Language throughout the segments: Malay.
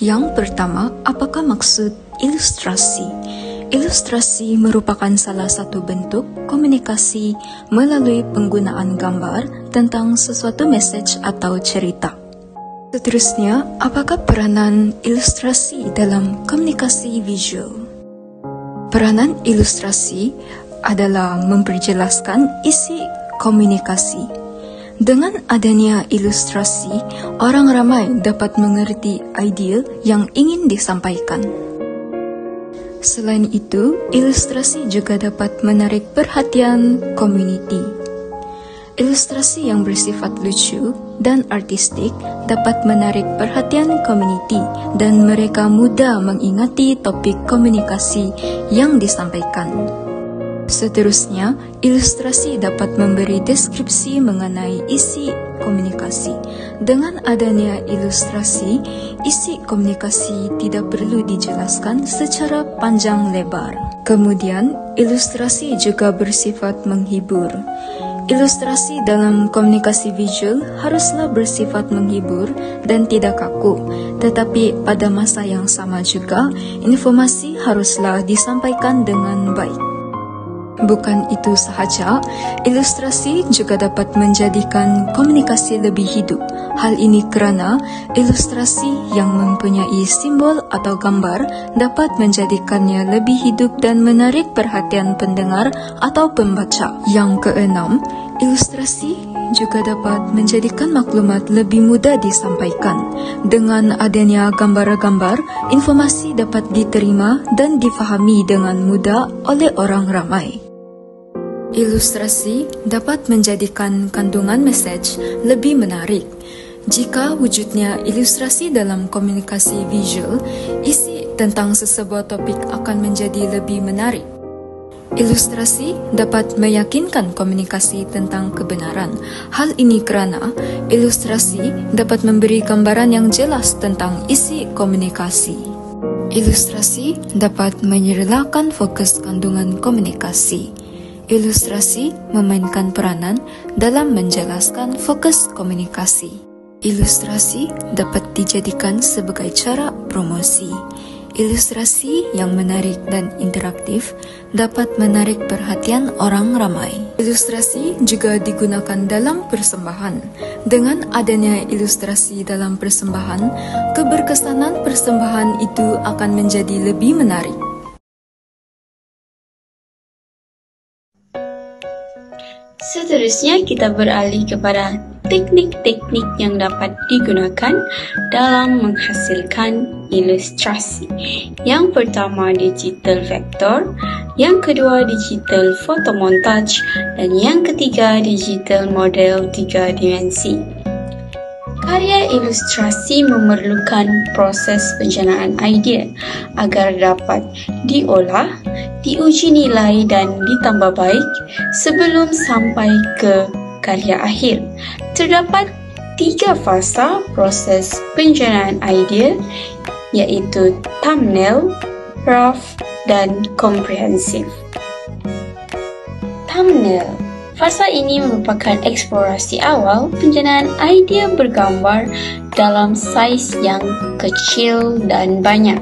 Yang pertama, apakah maksud ilustrasi? Ilustrasi merupakan salah satu bentuk komunikasi melalui penggunaan gambar tentang sesuatu message atau cerita. Seterusnya, apakah peranan ilustrasi dalam komunikasi visual? Peranan ilustrasi adalah memperjelaskan isi komunikasi. Dengan adanya ilustrasi, orang ramai dapat mengerti idea yang ingin disampaikan. Selain itu, ilustrasi juga dapat menarik perhatian komuniti. Ilustrasi yang bersifat lucu dan artistik dapat menarik perhatian komuniti dan mereka mudah mengingati topik komunikasi yang disampaikan. Seterusnya, ilustrasi dapat memberi deskripsi mengenai isi komunikasi. Dengan adanya ilustrasi, isi komunikasi tidak perlu dijelaskan secara panjang lebar. Kemudian, ilustrasi juga bersifat menghibur. Ilustrasi dalam komunikasi visual haruslah bersifat menghibur dan tidak kaku, tetapi pada masa yang sama juga, informasi haruslah disampaikan dengan baik. Bukan itu sahaja, ilustrasi juga dapat menjadikan komunikasi lebih hidup. Hal ini kerana ilustrasi yang mempunyai simbol atau gambar dapat menjadikannya lebih hidup dan menarik perhatian pendengar atau pembaca. Yang keenam, ilustrasi juga dapat menjadikan maklumat lebih mudah disampaikan. Dengan adanya gambar-gambar, informasi dapat diterima dan difahami dengan mudah oleh orang ramai. Ilustrasi dapat menjadikan kandungan message lebih menarik. Jika wujudnya ilustrasi dalam komunikasi visual, isi tentang sesebuah topik akan menjadi lebih menarik. Ilustrasi dapat meyakinkan komunikasi tentang kebenaran. Hal ini kerana ilustrasi dapat memberi gambaran yang jelas tentang isi komunikasi. Ilustrasi dapat menyerlakan fokus kandungan komunikasi. Ilustrasi memainkan peranan dalam menjelaskan fokus komunikasi. Ilustrasi dapat dijadikan sebagai cara promosi. Ilustrasi yang menarik dan interaktif dapat menarik perhatian orang ramai. Ilustrasi juga digunakan dalam persembahan. Dengan adanya ilustrasi dalam persembahan, keberkesanan persembahan itu akan menjadi lebih menarik. Seterusnya kita beralih kepada teknik-teknik yang dapat digunakan dalam menghasilkan ilustrasi. Yang pertama digital vektor, yang kedua digital fotomontaj, dan yang ketiga digital model 3 dimensi. Karya ilustrasi memerlukan proses penjanaan idea agar dapat diolah, diuji nilai dan ditambah baik sebelum sampai ke karya akhir. Terdapat 3 fasa proses penjanaan idea, iaitu thumbnail, rough, dan komprehensif. Thumbnail. Fasa ini merupakan eksplorasi awal penjanaan idea bergambar dalam saiz yang kecil dan banyak.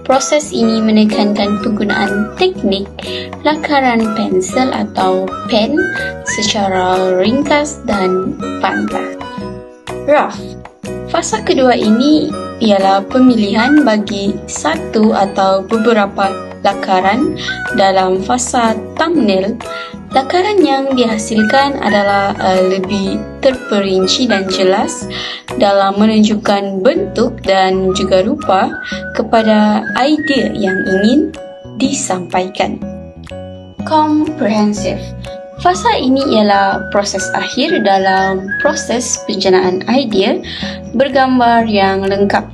Proses ini menekankan penggunaan teknik lakaran pensel atau pen secara ringkas dan pantas. Rough. Fasa kedua ini ialah pemilihan bagi satu atau beberapa lakaran dalam fasa thumbnail. Lakaran yang dihasilkan adalah lebih terperinci dan jelas dalam menunjukkan bentuk dan juga rupa kepada idea yang ingin disampaikan. Komprehensif. Fasa ini ialah proses akhir dalam proses penjanaan idea bergambar yang lengkap.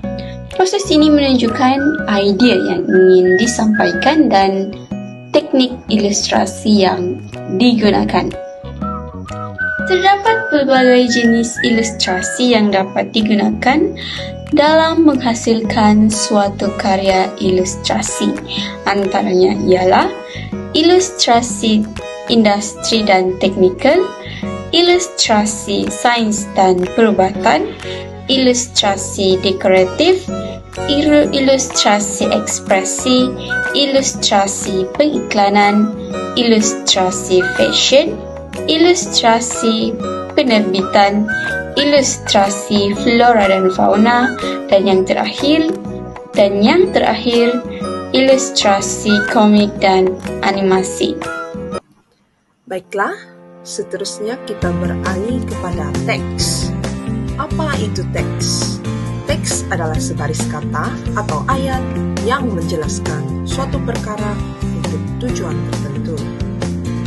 Proses ini menunjukkan idea yang ingin disampaikan dan teknik ilustrasi yang digunakan. Terdapat berbagai jenis ilustrasi yang dapat digunakan dalam menghasilkan suatu karya ilustrasi. Antaranya ialah ilustrasi industri dan teknikal, ilustrasi sains dan perubatan, ilustrasi dekoratif, ilustrasi ekspresi, ilustrasi pengiklanan, ilustrasi fashion, ilustrasi penerbitan, ilustrasi flora dan fauna, dan yang terakhir ilustrasi komik dan animasi. Baiklah, seterusnya kita beralih kepada teks. Apa itu teks? Teks adalah sebaris kata atau ayat yang menjelaskan suatu perkara untuk tujuan tertentu.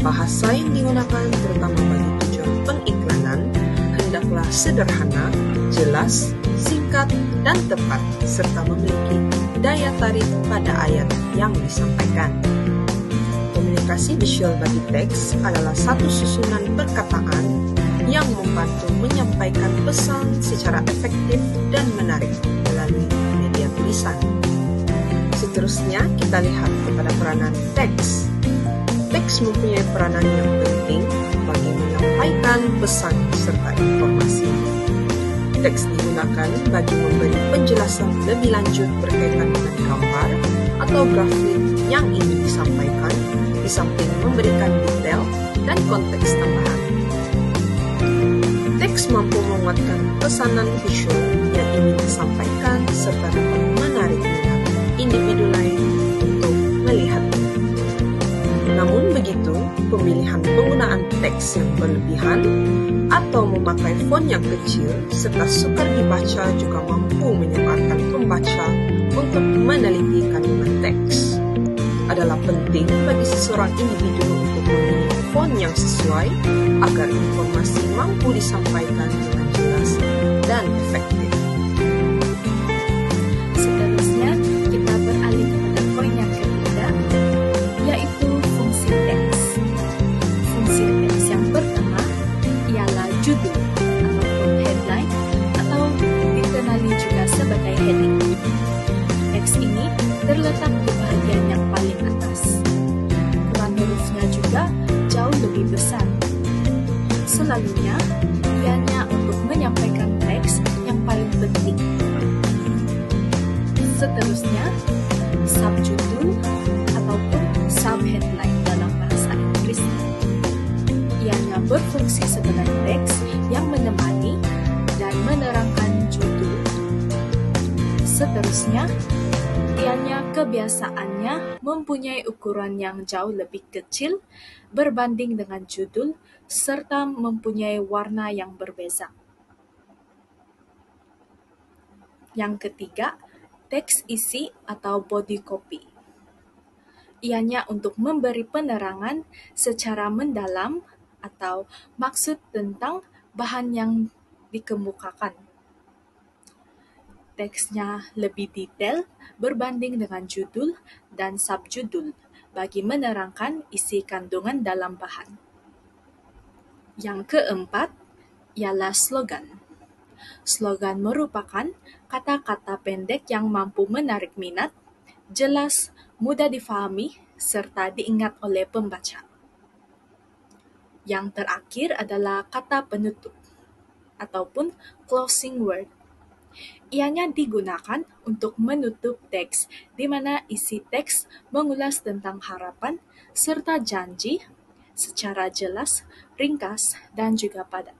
Bahasa yang digunakan terutama bagi tujuan pengiklanan hendaklah sederhana, jelas, singkat, dan tepat, serta memiliki daya tarik pada ayat yang disampaikan. Komunikasi visual bagi teks adalah satu susunan perkataan yang membantu menyampaikan pesan secara efektif dan menarik melalui media tulisan. Seterusnya, kita lihat kepada peranan teks. Teks mempunyai peranan yang penting bagi menyampaikan pesan serta informasi. Teks digunakan bagi memberi penjelasan lebih lanjut berkaitan dengan gambar atau grafik yang ingin disampaikan, di samping memberikan detail dan konteks tambahan. Teks mampu menguatkan pesanan visual yang ingin disampaikan serta dapat menarik minat individu lain untuk melihatnya. Namun begitu, pemilihan penggunaan teks yang berlebihan atau memakai font yang kecil serta sukar dibaca juga mampu menyebabkan pembaca untuk meneliti kandungan teks. Adalah penting bagi seseorang individu untuk memilih font yang sesuai agar informasi mampu disampaikan dengan jelas dan efektif. Seterusnya, kita beralih kepada poin yang ketiga, yaitu fungsi teks. Fungsi teks yang pertama ialah judul ataupun headline atau dikenali juga sebagai heading. Teks ini terletak di bagian yang paling atas. Ukuran hurufnya juga jauh lebih besar. Selalunya, ianya untuk menyampaikan teks yang paling penting. Seterusnya, subjudul ataupun subheadline dalam bahasa Inggris. Ianya berfungsi sebagai teks yang menemani dan menerangkan judul. Seterusnya, ianya kebiasaannya mempunyai ukuran yang jauh lebih kecil berbanding dengan judul serta mempunyai warna yang berbeza. Yang ketiga, teks isi atau body copy. Ianya untuk memberi penerangan secara mendalam atau maksud tentang bahan yang dikemukakan. Teksnya lebih detail berbanding dengan judul dan subjudul bagi menerangkan isi kandungan dalam bahan. Yang keempat ialah slogan. Slogan merupakan kata-kata pendek yang mampu menarik minat, jelas, mudah difahami, serta diingat oleh pembaca. Yang terakhir adalah kata penutup ataupun closing word. Ianya digunakan untuk menutup teks, di mana isi teks mengulas tentang harapan serta janji secara jelas, ringkas, dan juga padat.